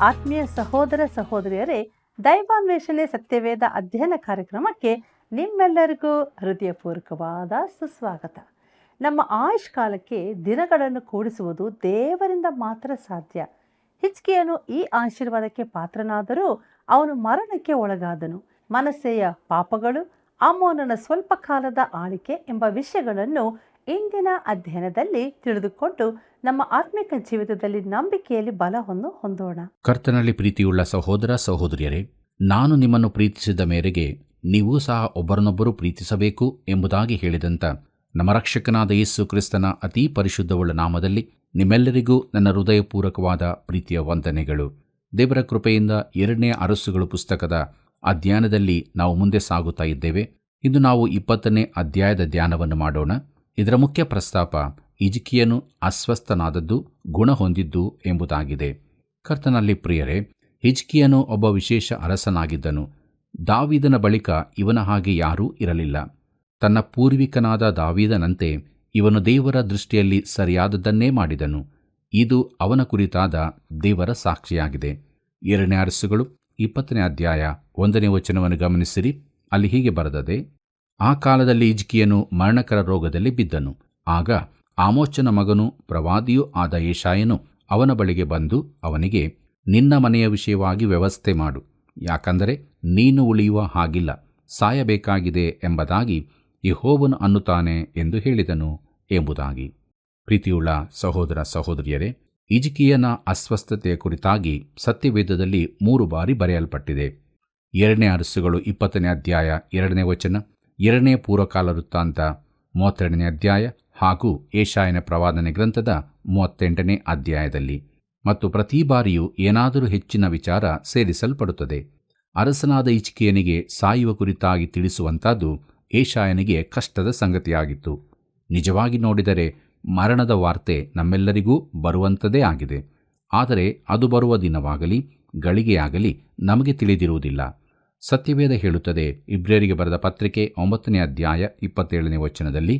ಆತ್ಮೀಯ ಸಹೋದರ ಸಹೋದರಿಯರೇ, ದೈವಾನ್ವೇಷಣೆ ಸತ್ಯವೇದ ಅಧ್ಯಯನ ಕಾರ್ಯಕ್ರಮಕ್ಕೆ ನಿಮ್ಮೆಲ್ಲರಿಗೂ ಹೃದಯಪೂರ್ವಕವಾದ ಸುಸ್ವಾಗತ. ನಮ್ಮ ಆಯುಷ್ ಕಾಲಕ್ಕೆ ದಿನಗಳನ್ನು ಕೂಡಿಸುವುದು ದೇವರಿಂದ ಮಾತ್ರ ಸಾಧ್ಯ. ಹಿಜ್ಕೀಯನು ಈ ಆಶೀರ್ವಾದಕ್ಕೆ ಪಾತ್ರನಾದರೂ ಅವನು ಮರಣಕ್ಕೆ ಒಳಗಾದನು. ಮನಸ್ಸೆಯ ಪಾಪಗಳು, ಆಮೋನನ ಸ್ವಲ್ಪ ಕಾಲದ ಆಳಿಕೆ ಎಂಬ ವಿಷಯಗಳನ್ನು ಇಂದಿನ ಅಧ್ಯಯನದಲ್ಲಿ ತಿಳಿದುಕೊಂಡು ನಮ್ಮ ಆತ್ಮಿಕ ಜೀವಿತದಲ್ಲಿ ನಂಬಿಕೆಯಲ್ಲಿ ಬಲವನ್ನು ಹೊಂದೋಣ. ಕರ್ತನಲ್ಲಿ ಪ್ರೀತಿಯುಳ್ಳ ಸಹೋದರ ಸಹೋದರಿಯರೇ, ನಾನು ನಿಮ್ಮನ್ನು ಪ್ರೀತಿಸಿದ ಮೇರೆಗೆ ನೀವೂ ಸಹ ಒಬ್ಬರನ್ನೊಬ್ಬರು ಪ್ರೀತಿಸಬೇಕು ಎಂಬುದಾಗಿ ಹೇಳಿದಂಥ ನಮ್ಮ ರಕ್ಷಕನಾದ ಯೇಸು ಕ್ರಿಸ್ತನ ಅತೀ ಪರಿಶುದ್ಧವುಳ್ಳ ನಾಮದಲ್ಲಿ ನಿಮ್ಮೆಲ್ಲರಿಗೂ ನನ್ನ ಹೃದಯಪೂರ್ವಕವಾದ ಪ್ರೀತಿಯ ವಂದನೆಗಳು. ದೇವರ ಕೃಪೆಯಿಂದ 2ನೇ ಅರಸುಗಳು ಪುಸ್ತಕದ ಅಧ್ಯಯನದಲ್ಲಿ ನಾವು ಮುಂದೆ ಸಾಗುತ್ತಾ ಇದ್ದೇವೆ. ಇಂದು ನಾವು 20ನೇ ಅಧ್ಯಾಯದ ಧ್ಯಾನವನ್ನು ಮಾಡೋಣ. ಇದರ ಮುಖ್ಯ ಪ್ರಸ್ತಾಪ ಹಿಜ್ಕೀಯನು ಅಸ್ವಸ್ಥನಾದದ್ದು, ಗುಣ ಹೊಂದಿದ್ದು ಎಂಬುದಾಗಿದೆ. ಕರ್ತನಲ್ಲಿ ಪ್ರಿಯರೇ, ಹಿಜ್ಕೀಯನು ಒಬ್ಬ ವಿಶೇಷ ಅರಸನಾಗಿದ್ದನು. ದಾವೀದನ ಬಳಿಕ ಇವನ ಹಾಗೆ ಯಾರೂ ಇರಲಿಲ್ಲ. ತನ್ನ ಪೂರ್ವಿಕನಾದ ದಾವೀದನಂತೆ ಇವನು ದೇವರ ದೃಷ್ಟಿಯಲ್ಲಿ ಸರಿಯಾದದ್ದನ್ನೇ ಮಾಡಿದನು. ಇದು ಅವನ ಕುರಿತಾದ ದೇವರ ಸಾಕ್ಷಿಯಾಗಿದೆ. 2ನೇ ಅರಸುಗಳು 20ನೇ ಅಧ್ಯಾಯ 1ನೇ ವಚನವನ್ನು ಗಮನಿಸಿರಿ. ಅಲ್ಲಿ ಹೀಗೆ ಬರೆದದೆ: ಆ ಕಾಲದಲ್ಲಿ ಹಿಜ್ಕೀಯನು ಮರಣಕರ ರೋಗದಲ್ಲಿ ಬಿದ್ದನು. ಆಗ ಆಮೋಚನ ಮಗನೂ ಪ್ರವಾದಿಯೂ ಆದ ಯೆಶಾಯನು ಅವನ ಬಳಿಗೆ ಬಂದು ಅವನಿಗೆ, ನಿನ್ನ ಮನೆಯ ವಿಷಯವಾಗಿ ವ್ಯವಸ್ಥೆ ಮಾಡು, ಯಾಕಂದರೆ ನೀನು ಉಳಿಯುವ ಹಾಗಿಲ್ಲ, ಸಾಯಬೇಕಾಗಿದೆ ಎಂಬುದಾಗಿ ಯೆಹೋವನು ಅನ್ನುತ್ತಾನೆ ಎಂದು ಹೇಳಿದನು ಎಂಬುದಾಗಿ. ಪ್ರೀತಿಯುಳ್ಳ ಸಹೋದರ ಸಹೋದರಿಯರೇ, ಹಿಜ್ಕೀಯನ ಅಸ್ವಸ್ಥತೆಯ ಕುರಿತಾಗಿ ಸತ್ಯವೇದದಲ್ಲಿ 3 ಬಾರಿ ಬರೆಯಲ್ಪಟ್ಟಿದೆ. 2ನೇ ಅರಸುಗಳು 20ನೇ ಅಧ್ಯಾಯ 2ನೇ ವಚನ, 2ನೇ ಪೂರ್ವಕಾಲ ವೃತ್ತಾಂತ 32ನೇ ಅಧ್ಯಾಯ ಹಾಗೂ ಯೆಶಾಯನ ಪ್ರವಾದನೆ ಗ್ರಂಥದ 38ನೇ ಅಧ್ಯಾಯದಲ್ಲಿ. ಮತ್ತು ಪ್ರತಿ ಬಾರಿಯೂ ಏನಾದರೂ ಹೆಚ್ಚಿನ ವಿಚಾರ ಸೇರಿಸಲ್ಪಡುತ್ತದೆ. ಅರಸನಾದ ಹಿಜ್ಕೀಯನಿಗೆ ಸಾಯುವ ಕುರಿತಾಗಿ ತಿಳಿಸುವಂಥದ್ದು ಯೆಶಾಯನಿಗೆ ಕಷ್ಟದ ಸಂಗತಿಯಾಗಿತ್ತು. ನಿಜವಾಗಿ ನೋಡಿದರೆ ಮರಣದ ವಾರ್ತೆ ನಮ್ಮೆಲ್ಲರಿಗೂ ಬರುವಂಥದ್ದೇ ಆಗಿದೆ. ಆದರೆ ಅದು ಬರುವ ದಿನವಾಗಲಿ ಗಳಿಗೆಯಾಗಲಿ ನಮಗೆ ತಿಳಿದಿರುವುದಿಲ್ಲ. ಸತ್ಯವೇದ ಹೇಳುತ್ತದೆ, ಇಬ್ರಿಯರಿಗೆ ಬರೆದ ಪತ್ರಿಕೆ 9ನೇ ಅಧ್ಯಾಯ 27ನೇ ವಚನದಲ್ಲಿ,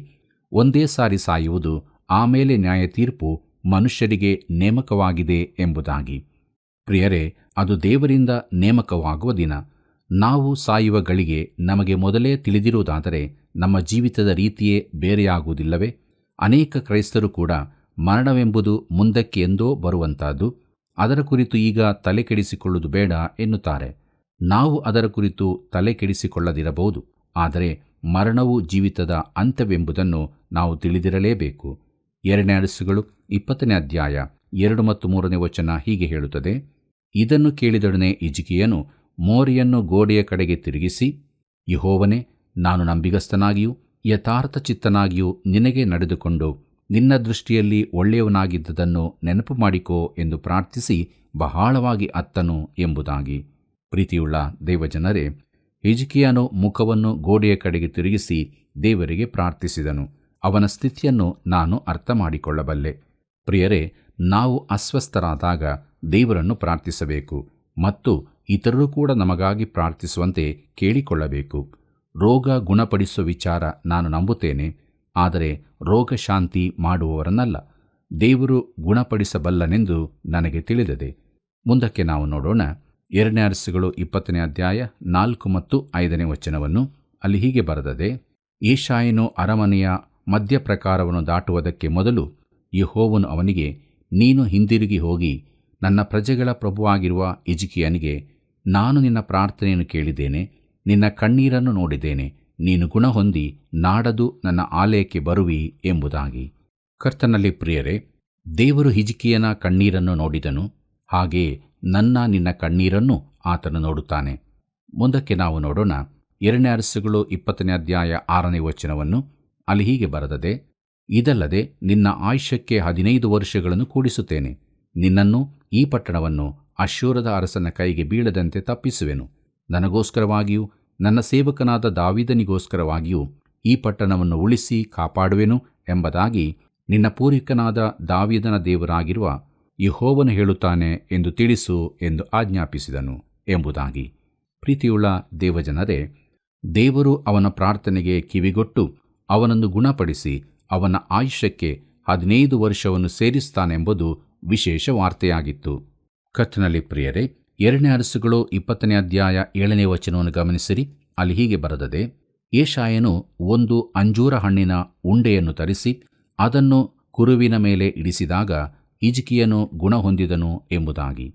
ಒಂದೇ ಸಾರಿ ಸಾಯುವುದು, ಆಮೇಲೆ ನ್ಯಾಯ ತೀರ್ಪು ಮನುಷ್ಯರಿಗೆ ನೇಮಕವಾಗಿದೆ ಎಂಬುದಾಗಿ. ಪ್ರಿಯರೇ, ಅದು ದೇವರಿಂದ ನೇಮಕವಾಗುವ ದಿನ. ನಾವು ಸಾಯುವ ಗಳಿಗೆ ನಮಗೆ ಮೊದಲೇ ತಿಳಿದಿರುವುದಾದರೆ ನಮ್ಮ ಜೀವಿತದ ರೀತಿಯೇ ಬೇರೆಯಾಗುವುದಿಲ್ಲವೇ? ಅನೇಕ ಕ್ರೈಸ್ತರು ಕೂಡ ಮರಣವೆಂಬುದು ಮುಂದಕ್ಕೆ ಎಂದೋ ಬರುವಂತಹದ್ದು, ಅದರ ಕುರಿತು ಈಗ ತಲೆ ಕೆಡಿಸಿಕೊಳ್ಳುವುದು ಬೇಡ ಎನ್ನುತ್ತಾರೆ. ನಾವು ಅದರ ಕುರಿತು ತಲೆ ಕೆಡಿಸಿಕೊಳ್ಳದಿರಬಹುದು, ಆದರೆ ಮರಣವು ಜೀವಿತದ ಅಂತ್ಯವೆಂಬುದನ್ನು ನಾವು ತಿಳಿದಿರಲೇಬೇಕು. 2ನೇ ಅರಸುಗಳು 20ನೇ ಅಧ್ಯಾಯ 2 ಮತ್ತು 3ನೇ ವಚನ ಹೀಗೆ ಹೇಳುತ್ತದೆ: ಇದನ್ನು ಕೇಳಿದೊಡನೆ ಹಿಜ್ಕೀಯನು ಮೋರಿಯನ್ನು ಗೋಡೆಯ ಕಡೆಗೆ ತಿರುಗಿಸಿ, ಯೆಹೋವನೇ, ನಾನು ನಂಬಿಗಸ್ತನಾಗಿಯೂ ಯಥಾರ್ಥ ಚಿತ್ತನಾಗಿಯೂ ನಿನಗೆ ನಡೆದುಕೊಂಡು ನಿನ್ನ ದೃಷ್ಟಿಯಲ್ಲಿ ಒಳ್ಳೆಯವನಾಗಿದ್ದುದನ್ನು ನೆನಪು ಮಾಡಿಕೋ ಎಂದು ಪ್ರಾರ್ಥಿಸಿ ಬಹಳವಾಗಿ ಅತ್ತನು ಎಂಬುದಾಗಿ. ಪ್ರೀತಿಯುಳ್ಳ ದೇವಜನರೇ, ಹಿಜ್ಕೀಯನು ಮುಖವನ್ನು ಗೋಡೆಯ ಕಡೆಗೆ ತಿರುಗಿಸಿ ದೇವರಿಗೆ ಪ್ರಾರ್ಥಿಸಿದನು. ಅವನ ಸ್ಥಿತಿಯನ್ನು ನಾನು ಅರ್ಥ ಮಾಡಿಕೊಳ್ಳಬಲ್ಲೆ. ಪ್ರಿಯರೇ, ನಾವು ಅಸ್ವಸ್ಥರಾದಾಗ ದೇವರನ್ನು ಪ್ರಾರ್ಥಿಸಬೇಕು ಮತ್ತು ಇತರರು ಕೂಡ ನಮಗಾಗಿ ಪ್ರಾರ್ಥಿಸುವಂತೆ ಕೇಳಿಕೊಳ್ಳಬೇಕು. ರೋಗ ಗುಣಪಡಿಸುವ ವಿಚಾರ ನಾನು ನಂಬುತ್ತೇನೆ, ಆದರೆ ರೋಗ ಶಾಂತಿ ಮಾಡುವವರನ್ನಲ್ಲ. ದೇವರು ಗುಣಪಡಿಸಬಲ್ಲನೆಂದು ನನಗೆ ತಿಳಿದಿದೆ. ಮುಂದಕ್ಕೆ ನಾವು ನೋಡೋಣ. 2ನೇ ಅರಸುಗಳು 20ನೇ ಅಧ್ಯಾಯ 4 ಮತ್ತು 5ನೇ ವಚನವನ್ನು. ಅಲ್ಲಿ ಹೀಗೆ ಬರೆದದೆ: ಯೆಶಾಯನು ಅರಮನೆಯ ಮಧ್ಯಪ್ರಕಾರವನ್ನು ದಾಟುವುದಕ್ಕೆ ಮೊದಲು ಯೆಹೋವನು ಅವನಿಗೆ, ನೀನು ಹಿಂದಿರುಗಿ ಹೋಗಿ ನನ್ನ ಪ್ರಜೆಗಳ ಪ್ರಭುವಾಗಿರುವ ಹಿಜ್ಕೀಯನಿಗೆ, ನಾನು ನಿನ್ನ ಪ್ರಾರ್ಥನೆಯನ್ನು ಕೇಳಿದ್ದೇನೆ, ನಿನ್ನ ಕಣ್ಣೀರನ್ನು ನೋಡಿದ್ದೇನೆ, ನೀನು ಗುಣ ಹೊಂದಿ ನಾಡದು ನನ್ನ ಆಲಯಕ್ಕೆ ಬರುವಿ ಎಂಬುದಾಗಿ. ಕರ್ತನಲ್ಲಿ ಪ್ರಿಯರೇ, ದೇವರು ಹಿಜ್ಕೀಯನ ಕಣ್ಣೀರನ್ನು ನೋಡಿದನು, ಹಾಗೆಯೇ ನಿನ್ನ ಕಣ್ಣೀರನ್ನು ಆತನು ನೋಡುತ್ತಾನೆ. ಮುಂದಕ್ಕೆ ನಾವು ನೋಡೋಣ. 2ನೇ ಅರಸುಗಳು 20ನೇ ಅಧ್ಯಾಯ 6ನೇ ವಚನವನ್ನು. ಅಲ್ಲಿ ಹೀಗೆ ಬರೆದದೆ: ಇದಲ್ಲದೆ ನಿನ್ನ ಆಯುಷ್ಯಕ್ಕೆ 15 ವರ್ಷಗಳನ್ನು ಕೂಡಿಸುತ್ತೇನೆ, ನಿನ್ನನ್ನು ಈ ಪಟ್ಟಣವನ್ನು ಅಶ್ಶೂರದ ಅರಸನ ಕೈಗೆ ಬೀಳದಂತೆ ತಪ್ಪಿಸುವೆನು. ನನಗೋಸ್ಕರವಾಗಿಯೂ ನನ್ನ ಸೇವಕನಾದ ದಾವೀದನಿಗೋಸ್ಕರವಾಗಿಯೂ ಈ ಪಟ್ಟಣವನ್ನು ಉಳಿಸಿ ಕಾಪಾಡುವೆನು ಎಂಬುದಾಗಿ ನಿನ್ನ ಪೂರ್ವಿಕನಾದ ದಾವೀದನ ದೇವರಾಗಿರುವ ಯೆಹೋವನು ಹೇಳುತ್ತಾನೆ ಎಂದು ತಿಳಿಸು ಎಂದು ಆಜ್ಞಾಪಿಸಿದನು ಎಂಬುದಾಗಿ. ಪ್ರೀತಿಯುಳ್ಳ ದೇವಜನರೇ, ದೇವರು ಅವನ ಪ್ರಾರ್ಥನೆಗೆ ಕಿವಿಗೊಟ್ಟು ಅವನನ್ನು ಗುಣಪಡಿಸಿ ಅವನ ಆಯುಷ್ಯಕ್ಕೆ 15 ವರ್ಷವನ್ನು ಸೇರಿಸ್ತಾನೆಂಬುದು ವಿಶೇಷ ವಾರ್ತೆಯಾಗಿತ್ತು. ಕರ್ತನಲ್ಲಿ ಪ್ರಿಯರೇ, 2 ಅರಸುಗಳು 20ನೇ ಅಧ್ಯಾಯ 7ನೇ ವಚನವನ್ನು ಗಮನಿಸಿರಿ. ಅಲ್ಲಿ ಹೀಗೆ ಬರೆದದೆ, ಯೆಶಾಯನು ಒಂದು ಅಂಜೂರ ಹಣ್ಣಿನ ಉಂಡೆಯನ್ನು ತರಿಸಿ ಅದನ್ನು ಕುರುವಿನ ಮೇಲೆ ಇಡಿಸಿದಾಗ ಹಿಜ್ಕೀಯನು ಗುಣ ಹೊಂದಿದನು ಎಂಬುದಾಗಿ.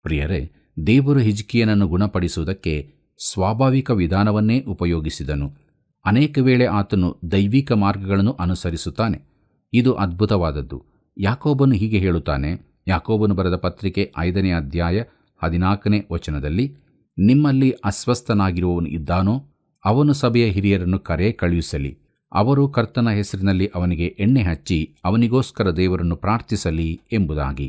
ಪ್ರಿಯರೇ, ದೇವರು ಹಿಜ್ಕೀಯನನ್ನು ಗುಣಪಡಿಸುವುದಕ್ಕೆ ಸ್ವಾಭಾವಿಕ ವಿಧಾನವನ್ನೇ ಉಪಯೋಗಿಸಿದನು. ಅನೇಕ ವೇಳೆ ಆತನು ದೈವಿಕ ಮಾರ್ಗಗಳನ್ನು ಅನುಸರಿಸುತ್ತಾನೆ. ಇದು ಅದ್ಭುತವಾದದ್ದು. ಯಾಕೋಬನು ಹೀಗೆ ಹೇಳುತ್ತಾನೆ. ಯಾಕೋಬನು ಬರೆದ ಪತ್ರಿಕೆ 5ನೇ ಅಧ್ಯಾಯ 14ನೇ ವಚನದಲ್ಲಿ, ನಿಮ್ಮಲ್ಲಿ ಅಸ್ವಸ್ಥನಾಗಿರುವವನು ಇದ್ದಾನೋ ಅವನು ಸಭೆಯ ಹಿರಿಯರನ್ನು ಕಳುಹಿಸಲಿ, ಅವರು ಕರ್ತನ ಹೆಸರಿನಲ್ಲಿ ಅವನಿಗೆ ಎಣ್ಣೆ ಹಚ್ಚಿ ಅವನಿಗೋಸ್ಕರ ದೇವರನ್ನು ಪ್ರಾರ್ಥಿಸಲಿ ಎಂಬುದಾಗಿ.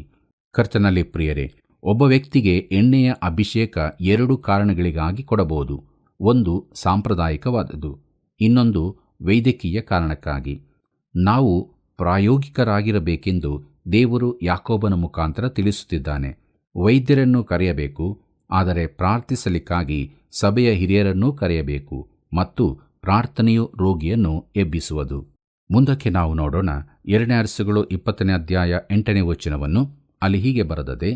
ಕರ್ತನಲ್ಲಿ ಪ್ರಿಯರೇ, ಒಬ್ಬ ವ್ಯಕ್ತಿಗೆ ಎಣ್ಣೆಯ ಅಭಿಷೇಕ 2 ಕಾರಣಗಳಿಗಾಗಿ ಕೊಡಬಹುದು. ಒಂದು ಸಾಂಪ್ರದಾಯಿಕವಾದದ್ದು, ಇನ್ನೊಂದು ವೈದ್ಯಕೀಯ ಕಾರಣಕ್ಕಾಗಿ. ನಾವು ಪ್ರಾಯೋಗಿಕರಾಗಿರಬೇಕೆಂದು ದೇವರು ಯಾಕೋಬನ ಮುಖಾಂತರ ತಿಳಿಸುತ್ತಿದ್ದಾನೆ. ವೈದ್ಯರನ್ನು ಕರೆಯಬೇಕು, ಆದರೆ ಪ್ರಾರ್ಥಿಸಲಿಕ್ಕಾಗಿ ಸಭೆಯ ಹಿರಿಯರನ್ನೂ ಕರೆಯಬೇಕು ಮತ್ತು ಪ್ರಾರ್ಥನೆಯು ರೋಗಿಯನ್ನು ಎಬ್ಬಿಸುವುದು. ಮುಂದಕ್ಕೆ ನಾವು ನೋಡೋಣ 2 ಅರಸುಗಳು 20ನೇ ಅಧ್ಯಾಯ 8ನೇ ವಚನವನ್ನು. ಅಲ್ಲಿ ಹೀಗೆ ಬರೆದದೆ,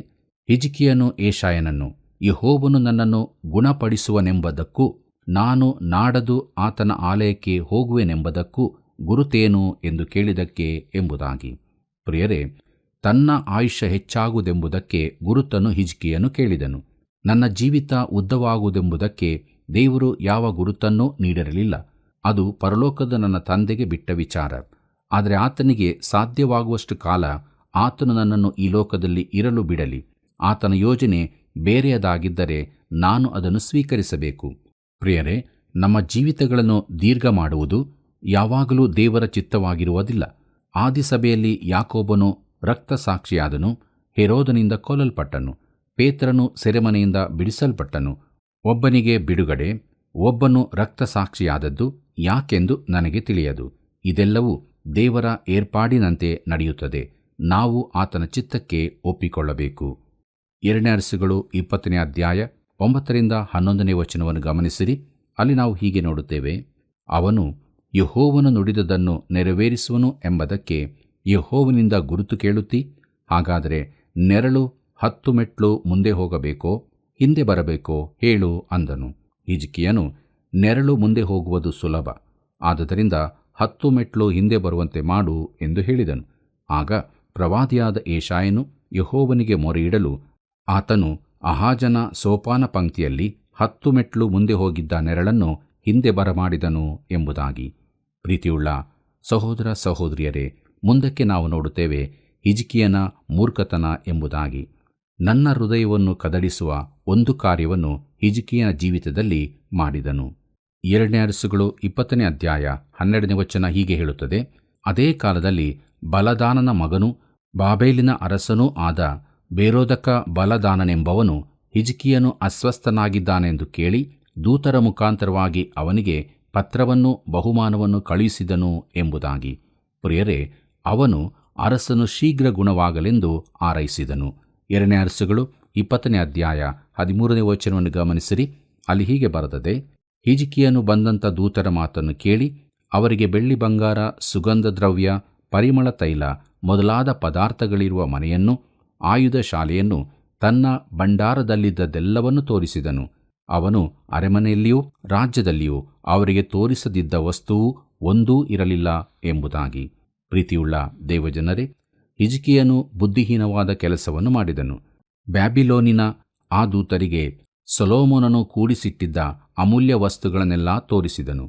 ಹಿಜ್ಕೀಯನು ಯೆಶಾಯನನ್ನು, ಯೆಹೋವನು ನನ್ನನ್ನು ಗುಣಪಡಿಸುವನೆಂಬುದಕ್ಕೂ ನಾನು ನಾಡದು ಆತನ ಆಲಯಕ್ಕೆ ಹೋಗುವೆನೆಂಬುದಕ್ಕೂ ಗುರುತೇನು ಎಂದು ಕೇಳಿದಕ್ಕೆ ಎಂಬುದಾಗಿ. ಪ್ರಿಯರೇ, ತನ್ನ ಆಯುಷ್ಯ ಹೆಚ್ಚಾಗುವುದೆಂಬುದಕ್ಕೆ ಗುರುತನ್ನು ಹಿಜ್ಕೀಯನು ಕೇಳಿದನು. ನನ್ನ ಜೀವಿತ ಉದ್ದವಾಗುವುದೆಂಬುದಕ್ಕೆ ದೇವರು ಯಾವ ಗುರುತನ್ನೂ ನೀಡಿರಲಿಲ್ಲ. ಅದು ಪರಲೋಕದ ನನ್ನ ತಂದೆಗೆ ಬಿಟ್ಟ ವಿಚಾರ. ಆದರೆ ಆತನಿಗೆ ಸಾಧ್ಯವಾಗುವಷ್ಟು ಕಾಲ ಆತನು ನನ್ನನ್ನು ಈ ಲೋಕದಲ್ಲಿ ಇರಲು ಬಿಡಲಿ. ಆತನ ಯೋಜನೆ ಬೇರೆಯದಾಗಿದ್ದರೆ ನಾನು ಅದನ್ನು ಸ್ವೀಕರಿಸಬೇಕು. ಪ್ರಿಯರೇ, ನಮ್ಮ ಜೀವಿತಗಳನ್ನು ದೀರ್ಘ ಮಾಡುವುದು ಯಾವಾಗಲೂ ದೇವರ ಚಿತ್ತವಾಗಿರುವುದಿಲ್ಲ. ಆದಿಸಭೆಯಲ್ಲಿ ಯಾಕೋಬನು ರಕ್ತಸಾಕ್ಷಿಯಾದನು, ಹೆರೋದನಿಂದ ಕೊಲ್ಲಲ್ಪಟ್ಟನು, ಪೇತ್ರನು ಸೆರೆಮನೆಯಿಂದ ಬಿಡಿಸಲ್ಪಟ್ಟನು. ಒಬ್ಬನಿಗೆ ಬಿಡುಗಡೆ, ಒಬ್ಬನು ರಕ್ತಸಾಕ್ಷಿಯಾದದ್ದು ಯಾಕೆಂದು ನನಗೆ ತಿಳಿಯದು. ಇದೆಲ್ಲವೂ ದೇವರ ಏರ್ಪಾಡಿನಂತೆ ನಡೆಯುತ್ತದೆ. ನಾವು ಆತನ ಚಿತ್ತಕ್ಕೆ ಒಪ್ಪಿಕೊಳ್ಳಬೇಕು. 2 ಅರಸುಗಳು 20ನೇ ಅಧ್ಯಾಯ 9ರಿಂದ 11ನೇ ವಚನವನ್ನು ಗಮನಿಸಿರಿ. ಅಲ್ಲಿ ನಾವು ಹೀಗೆ ನೋಡುತ್ತೇವೆ, ಅವನು ಯೆಹೋವನು ನುಡಿದದನ್ನು ನೆರವೇರಿಸುವನು ಎಂಬುದಕ್ಕೆ ಯೆಹೋವನಿಂದ ಗುರುತು ಕೇಳುತ್ತಿ, ಹಾಗಾದರೆ ನೆರಳು 10 ಮೆಟ್ಲು ಮುಂದೆ ಹೋಗಬೇಕೋ ಹಿಂದೆ ಬರಬೇಕೋ ಹೇಳು ಅಂದನು. ಹಿಜ್ಕೀಯನು, ನೆರಳು ಮುಂದೆ ಹೋಗುವುದು ಸುಲಭ, ಆದುದರಿಂದ 10 ಮೆಟ್ಲು ಹಿಂದೆ ಬರುವಂತೆ ಮಾಡು ಎಂದು ಹೇಳಿದನು. ಆಗ ಪ್ರವಾದಿಯಾದ ಯೆಶಾಯನು ಯೆಹೋವನಿಗೆ ಮೊರೆಯಿಡಲು ಆತನು ಅಹಾಜನ ಸೋಪಾನ ಪಂಕ್ತಿಯಲ್ಲಿ 10 ಮೆಟ್ಲು ಮುಂದೆ ಹೋಗಿದ್ದ ನೆರಳನ್ನು ಹಿಂದೆ ಬರಮಾಡಿದನು ಎಂಬುದಾಗಿ. ಪ್ರೀತಿಯುಳ್ಳ ಸಹೋದರ ಸಹೋದರಿಯರೇ, ಮುಂದಕ್ಕೆ ನಾವು ನೋಡುತ್ತೇವೆ ಹಿಜ್ಕೀಯನ ಮೂರ್ಖತನ ಎಂಬುದಾಗಿ. ನನ್ನ ಹೃದಯವನ್ನು ಕದಡಿಸುವ ಒಂದು ಕಾರ್ಯವನ್ನು ಹಿಜ್ಕೀಯನ ಜೀವಿತದಲ್ಲಿ ಮಾಡಿದನು. 2 ಅರಸುಗಳು 20ನೇ ಅಧ್ಯಾಯ 12ನೇ ವಚನ ಹೀಗೆ ಹೇಳುತ್ತದೆ, ಅದೇ ಕಾಲದಲ್ಲಿ ಬಲದಾನನ ಮಗನೂ ಬಾಬೇಲಿನ ಅರಸನೂ ಆದ ಬೇರೋದಕ ಬಲದಾನನೆಂಬವನು ಹಿಜ್ಕೀಯನು ಅಸ್ವಸ್ಥನಾಗಿದ್ದಾನೆಂದು ಕೇಳಿ ದೂತರ ಮುಖಾಂತರವಾಗಿ ಅವನಿಗೆ ಪತ್ರವನ್ನು ಬಹುಮಾನವನ್ನು ಕಳುಹಿಸಿದನು ಎಂಬುದಾಗಿ. ಪ್ರಿಯರೇ, ಅವನು ಅರಸನು ಶೀಘ್ರ ಗುಣವಾಗಲೆಂದು ಹಾರೈಸಿದನು. 2 ಅರಸುಗಳು 20ನೇ ಅಧ್ಯಾಯ 13ನೇ ವಚನವನ್ನು ಗಮನಿಸಿರಿ. ಅಲ್ಲಿ ಹೀಗೆ ಬರೆದದೆ, ಹಿಜ್ಕೀಯನು ಬಂದಂಥ ದೂತರ ಮಾತನ್ನು ಕೇಳಿ ಅವರಿಗೆ ಬೆಳ್ಳಿ ಬಂಗಾರ, ಸುಗಂಧ ದ್ರವ್ಯ, ಪರಿಮಳ ತೈಲ ಮೊದಲಾದ ಪದಾರ್ಥಗಳಿರುವ ಮನೆಯನ್ನು, ಆಯುಧ ಶಾಲೆಯನ್ನು, ತನ್ನ ಭಂಡಾರದಲ್ಲಿದ್ದದೆಲ್ಲವನ್ನು ತೋರಿಸಿದನು. ಅವನು ಅರಮನೆಯಲ್ಲಿಯೂ ರಾಜ್ಯದಲ್ಲಿಯೂ ಅವರಿಗೆ ತೋರಿಸದಿದ್ದ ವಸ್ತುವು ಒಂದೂ ಇರಲಿಲ್ಲ ಎಂಬುದಾಗಿ. ಪ್ರೀತಿಯುಳ್ಳ ದೇವಜನರೇ, ಹಿಜ್ಕೀಯನು ಬುದ್ಧಿಹೀನವಾದ ಕೆಲಸವನ್ನು ಮಾಡಿದನು. ಬ್ಯಾಬಿಲೋನಿನ ಆ ದೂತರಿಗೆ ಸೊಲೊಮೋನನು ಕೂಡಿಸಿಟ್ಟಿದ್ದ ಅಮೂಲ್ಯ ವಸ್ತುಗಳನ್ನೆಲ್ಲ ತೋರಿಸಿದನು.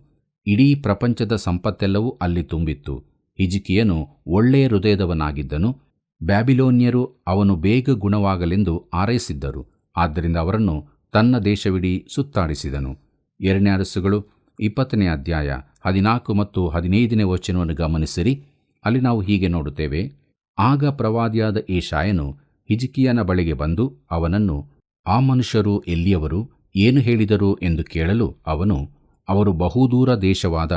ಇಡೀ ಪ್ರಪಂಚದ ಸಂಪತ್ತೆಲ್ಲವೂ ಅಲ್ಲಿ ತುಂಬಿತ್ತು. ಹಿಜ್ಕೀಯನು ಒಳ್ಳೆಯ ಹೃದಯದವನಾಗಿದ್ದನು. ಬ್ಯಾಬಿಲೋನ್ಯರು ಅವನು ಬೇಗ ಗುಣವಾಗಲೆಂದು ಹಾರೈಸಿದ್ದರು. ಆದ್ದರಿಂದ ಅವರನ್ನು ತನ್ನ ದೇಶವಿಡೀ ಸುತ್ತಾಡಿಸಿದನು. 2 ಅರಸುಗಳು 20ನೇ ಅಧ್ಯಾಯ 14 ಮತ್ತು 15ನೇ ವಚನವನ್ನು ಗಮನಿಸಿರಿ. ಅಲ್ಲಿ ನಾವು ಹೀಗೆ ನೋಡುತ್ತೇವೆ, ಆಗ ಪ್ರವಾದಿಯಾದ ಯೆಶಾಯನು ಹಿಜ್ಕೀಯನ ಬಳಿಗೆ ಬಂದು ಅವನನ್ನು, ಆ ಮನುಷ್ಯರು ಎಲ್ಲಿಯವರು, ಏನು ಹೇಳಿದರು ಎಂದು ಕೇಳಲು ಅವನು, ಅವರು ಬಹುದೂರ ದೇಶವಾದ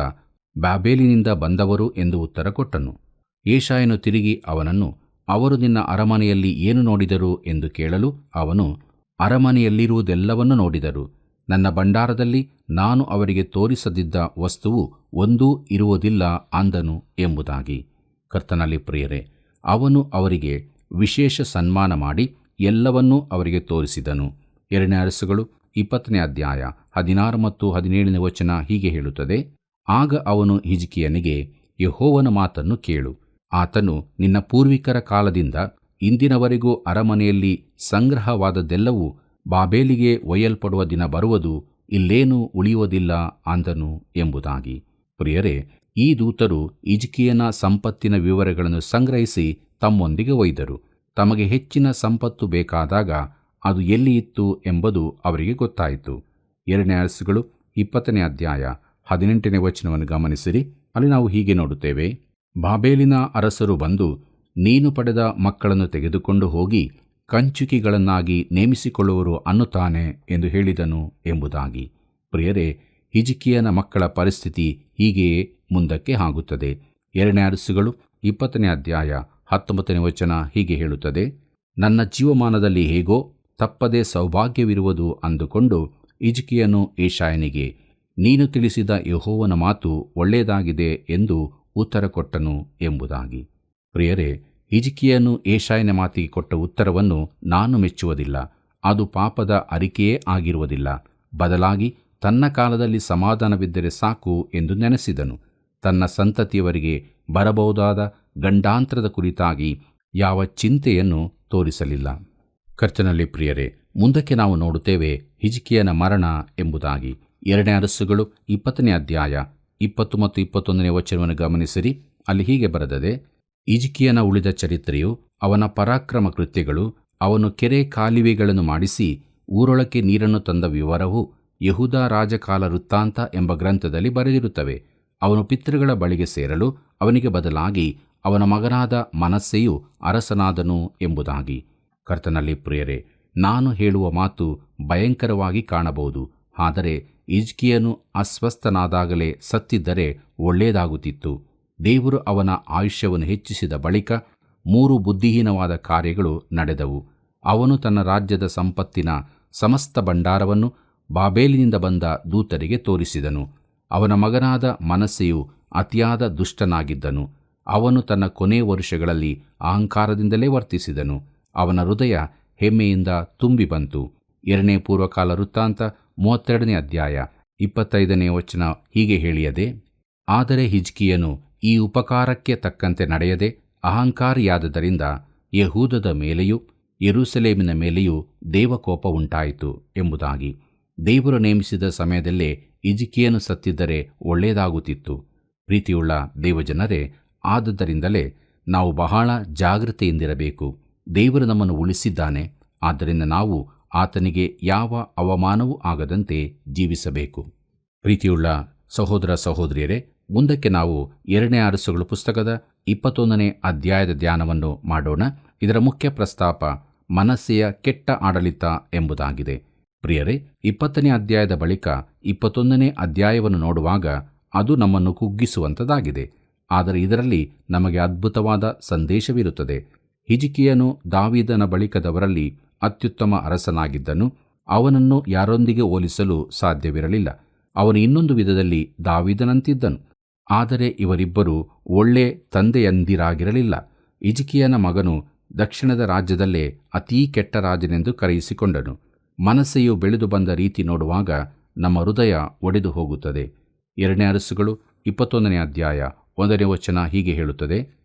ಬಾಬೇಲಿನಿಂದ ಬಂದವರು ಎಂದು ಉತ್ತರ ಕೊಟ್ಟನು. ಯೆಶಾಯನು ತಿರುಗಿ ಅವನನ್ನು, ಅವರು ನಿನ್ನ ಅರಮನೆಯಲ್ಲಿ ಏನು ನೋಡಿದರು ಎಂದು ಕೇಳಲು ಅವನು, ಅರಮನೆಯಲ್ಲಿರುವುದೆಲ್ಲವನ್ನು ನೋಡಿದರು. ನನ್ನ ಭಂಡಾರದಲ್ಲಿ ನಾನು ಅವರಿಗೆ ತೋರಿಸದಿದ್ದ ವಸ್ತುವು ಒಂದೂ ಇರುವುದಿಲ್ಲ ಅಂದನು ಎಂಬುದಾಗಿ. ಕರ್ತನಲ್ಲಿ ಪ್ರಿಯರೇ, ಅವನು ಅವರಿಗೆ ವಿಶೇಷ ಸನ್ಮಾನ ಮಾಡಿ ಎಲ್ಲವನ್ನೂ ಅವರಿಗೆ ತೋರಿಸಿದನು. 2 ಅರಸುಗಳು 20ನೇ ಅಧ್ಯಾಯ 16 ಮತ್ತು 17ನೇ ವಚನ ಹೀಗೆ ಹೇಳುತ್ತದೆ. ಆಗ ಅವನು ಹಿಜ್ಕೀಯನಿಗೆ, ಯೆಹೋವನ ಮಾತನ್ನು ಕೇಳು. ಆತನು ನಿನ್ನ ಪೂರ್ವಿಕರ ಕಾಲದಿಂದ ಇಂದಿನವರೆಗೂ ಅರಮನೆಯಲ್ಲಿ ಸಂಗ್ರಹವಾದದ್ದೆಲ್ಲವೂ ಬಾಬೇಲಿಗೆ ಒಯ್ಯಲ್ಪಡುವ ದಿನ ಬರುವುದು, ಇಲ್ಲೇನೂ ಉಳಿಯುವುದಿಲ್ಲ ಅಂದನು ಎಂಬುದಾಗಿ. ಪ್ರಿಯರೇ, ಈ ದೂತರು ಹಿಜ್ಕೀಯನ ಸಂಪತ್ತಿನ ವಿವರಗಳನ್ನು ಸಂಗ್ರಹಿಸಿ ತಮ್ಮೊಂದಿಗೆ ಒಯ್ದರು. ತಮಗೆ ಹೆಚ್ಚಿನ ಸಂಪತ್ತು ಬೇಕಾದಾಗ ಅದು ಎಲ್ಲಿ ಇತ್ತು ಎಂಬುದು ಅವರಿಗೆ ಗೊತ್ತಾಯಿತು. 2 ಅರಸುಗಳು 20ನೇ ಅಧ್ಯಾಯ 18ನೇ ವಚನವನ್ನು ಗಮನಿಸಿರಿ. ಅಲ್ಲಿ ನಾವು ಹೀಗೆ ನೋಡುತ್ತೇವೆ. ಬಾಬೇಲಿನ ಅರಸರು ಬಂದು, ನೀನು ಪಡೆದ ಮಕ್ಕಳನ್ನು ತೆಗೆದುಕೊಂಡು ಹೋಗಿ ಕಂಚುಕಿಗಳನ್ನಾಗಿ ನೇಮಿಸಿಕೊಳ್ಳುವರು ಅನ್ನುತ್ತಾನೆ ಎಂದು ಹೇಳಿದನು ಎಂಬುದಾಗಿ. ಪ್ರಿಯರೇ, ಹಿಜ್ಕೀಯನ ಮಕ್ಕಳ ಪರಿಸ್ಥಿತಿ ಹೀಗೆಯೇ ಮುಂದಕ್ಕೆ ಆಗುತ್ತದೆ. 2 ಅರಸುಗಳು 20ನೇ ಅಧ್ಯಾಯ 19ನೇ ವಚನ ಹೀಗೆ ಹೇಳುತ್ತದೆ. ನನ್ನ ಜೀವಮಾನದಲ್ಲಿ ಹೇಗೋ ತಪ್ಪದೆ ಸೌಭಾಗ್ಯವಿರುವುದು ಅಂದುಕೊಂಡು ಹಿಜ್ಕೀಯನು ಯೆಶಾಯನಿಗೆ, ನೀನು ತಿಳಿಸಿದ ಯೆಹೋವನ ಮಾತು ಒಳ್ಳೆಯದಾಗಿದೆ ಎಂದು ಉತ್ತರ ಕೊಟ್ಟನು ಎಂಬುದಾಗಿ. ಪ್ರಿಯರೇ, ಹಿಜ್ಕೀಯನು ಯೆಶಾಯನ ಮಾತಿಗೆ ಕೊಟ್ಟ ಉತ್ತರವನ್ನು ನಾನು ಮೆಚ್ಚುವುದಿಲ್ಲ. ಅದು ಪಾಪದ ಅರಿಕೆಯೇ ಆಗಿರುವುದಿಲ್ಲ. ಬದಲಾಗಿ ತನ್ನ ಕಾಲದಲ್ಲಿ ಸಮಾಧಾನವಿದ್ದರೆ ಸಾಕು ಎಂದು ನೆನೆಸಿದನು. ತನ್ನ ಸಂತತಿಯವರಿಗೆ ಬರಬಹುದಾದ ಗಂಡಾಂತರದ ಕುರಿತಾಗಿ ಯಾವ ಚಿಂತೆಯನ್ನು ತೋರಿಸಲಿಲ್ಲ. ಕರ್ತನಲ್ಲಿ ಪ್ರಿಯರೇ, ಮುಂದಕ್ಕೆ ನಾವು ನೋಡುತ್ತೇವೆ ಹಿಜ್ಕೀಯನ ಮರಣ ಎಂಬುದಾಗಿ. 2 ಅರಸುಗಳು 20ನೇ ಅಧ್ಯಾಯ 20 ಮತ್ತು 21ನೇ ವಚನವನ್ನು ಗಮನಿಸಿರಿ. ಅಲ್ಲಿ ಹೀಗೆ ಬರೆದದೆ. ಹಿಜ್ಕೀಯನ ಉಳಿದ ಚರಿತ್ರೆಯು, ಅವನ ಪರಾಕ್ರಮ ಕೃತ್ಯಗಳು, ಅವನು ಕೆರೆ ಕಾಲುವೆಗಳನ್ನು ಮಾಡಿಸಿ ಊರೊಳಕ್ಕೆ ನೀರನ್ನು ತಂದ ವಿವರವು ಯೆಹೂದ ರಾಜಕಾಲ ವೃತ್ತಾಂತ ಎಂಬ ಗ್ರಂಥದಲ್ಲಿ ಬರೆದಿರುತ್ತವೆ. ಅವನು ಪಿತೃಗಳ ಬಳಿಗೆ ಸೇರಲು ಅವನಿಗೆ ಬದಲಾಗಿ ಅವನ ಮಗನಾದ ಮನಸ್ಸೆಯು ಅರಸನಾದನು ಎಂಬುದಾಗಿ. ಕರ್ತನಲ್ಲಿ ಪ್ರಿಯರೇ, ನಾನು ಹೇಳುವ ಮಾತು ಭಯಂಕರವಾಗಿ ಕಾಣಬಹುದು. ಆದರೆ ಹಿಜ್ಕೀಯನು ಅಸ್ವಸ್ಥನಾದಾಗಲೇ ಸತ್ತಿದ್ದರೆ ಒಳ್ಳೆಯದಾಗುತ್ತಿತ್ತು. ದೇವರು ಅವನ ಆಯುಷ್ಯವನ್ನು ಹೆಚ್ಚಿಸಿದ ಬಳಿಕ 3 ಬುದ್ಧಿಹೀನವಾದ ಕಾರ್ಯಗಳು ನಡೆದವು. ಅವನು ತನ್ನ ರಾಜ್ಯದ ಸಂಪತ್ತಿನ ಸಮಸ್ತ ಭಂಡಾರವನ್ನು ಬಾಬೇಲಿನಿಂದ ಬಂದ ದೂತರಿಗೆ ತೋರಿಸಿದನು. ಅವನ ಮಗನಾದ ಮನಸ್ಸೆಯು ಅತಿಯಾದ ದುಷ್ಟನಾಗಿದ್ದನು. ಅವನು ತನ್ನ ಕೊನೆ ವರುಷಗಳಲ್ಲಿ ಅಹಂಕಾರದಿಂದಲೇ ವರ್ತಿಸಿದನು. ಅವನ ಹೃದಯ ಹೆಮ್ಮೆಯಿಂದ ತುಂಬಿ ಬಂತು. 2ನೇ ಪೂರ್ವಕಾಲ ವೃತ್ತಾಂತ 32ನೇ ಅಧ್ಯಾಯ 25ನೇ ವಚನ ಹೀಗೆ ಹೇಳಿಯದೆ. ಆದರೆ ಹಿಜ್ಕೀಯನು ಈ ಉಪಕಾರಕ್ಕೆ ತಕ್ಕಂತೆ ನಡೆಯದೆ ಅಹಂಕಾರಿಯಾದದರಿಂದ ಯೆಹೂದದ ಮೇಲೆಯೂ ಯೆರೂಸಲೇಮಿನ ಮೇಲೆಯೂ ದೇವಕೋಪ ಉಂಟಾಯಿತು ಎಂಬುದಾಗಿ. ದೇವರು ನೇಮಿಸಿದ ಸಮಯದಲ್ಲೇ ಹಿಜ್ಕೀಯನು ಸತ್ತಿದ್ದರೆ ಒಳ್ಳೆಯದಾಗುತ್ತಿತ್ತು. ಪ್ರೀತಿಯುಳ್ಳ ದೇವಜನರೇ, ಆದದ್ದರಿಂದಲೇ ನಾವು ಬಹಳ ಜಾಗೃತೆಯಿಂದಿರಬೇಕು. ದೇವರು ನಮ್ಮನ್ನು ಉಳಿಸಿದ್ದಾನೆ. ಆದ್ದರಿಂದ ನಾವು ಆತನಿಗೆ ಯಾವ ಅವಮಾನವೂ ಆಗದಂತೆ ಜೀವಿಸಬೇಕು. ಪ್ರೀತಿಯುಳ್ಳ ಸಹೋದರ ಸಹೋದರಿಯರೇ, ಮುಂದಕ್ಕೆ ನಾವು 2ನೇ ಅರಸುಗಳ ಪುಸ್ತಕದ 21ನೇ ಅಧ್ಯಾಯದ ಧ್ಯಾನವನ್ನು ಮಾಡೋಣ. ಇದರ ಮುಖ್ಯ ಪ್ರಸ್ತಾಪ ಮನಸ್ಸೆಯ ಕೆಟ್ಟ ಆಡಳಿತ ಎಂಬುದಾಗಿದೆ. ಪ್ರಿಯರೇ, 20ನೇ ಅಧ್ಯಾಯದ ಬಳಿಕ 21ನೇ ಅಧ್ಯಾಯವನ್ನು ನೋಡುವಾಗ ಅದು ನಮ್ಮನ್ನು ಕುಗ್ಗಿಸುವಂಥದ್ದಾಗಿದೆ. ಆದರೆ ಇದರಲ್ಲಿ ನಮಗೆ ಅದ್ಭುತವಾದ ಸಂದೇಶವಿರುತ್ತದೆ. ಹಿಜ್ಕೀಯನು ದಾವೀದನ ಬಳಿಕದವರಲ್ಲಿ ಅತ್ಯುತ್ತಮ ಅರಸನಾಗಿದ್ದನು. ಅವನನ್ನು ಯಾರೊಂದಿಗೆ ಹೋಲಿಸಲು ಸಾಧ್ಯವಿರಲಿಲ್ಲ. ಅವನು ಇನ್ನೊಂದು ವಿಧದಲ್ಲಿ ದಾವೀದನಂತಿದ್ದನು. ಆದರೆ ಇವರಿಬ್ಬರು ಒಳ್ಳೆ ತಂದೆಯಂದಿರಾಗಿರಲಿಲ್ಲ. ಹಿಜ್ಕೀಯನ ಮಗನು ದಕ್ಷಿಣದ ರಾಜ್ಯದಲ್ಲೇ ಅತೀ ಕೆಟ್ಟ ರಾಜನೆಂದು ಕರೆಯಿಸಿಕೊಂಡನು. ಮನಸ್ಸೆಯು ಬೆಳೆದು ಬಂದ ರೀತಿ ನೋಡುವಾಗ ನಮ್ಮ ಹೃದಯ ಒಡೆದು ಹೋಗುತ್ತದೆ. 2ನೇ ಅರಸುಗಳು 21ನೇ ಅಧ್ಯಾಯ 1ನೇ ವಚನ ಹೀಗೆ ಹೇಳುತ್ತದೆ.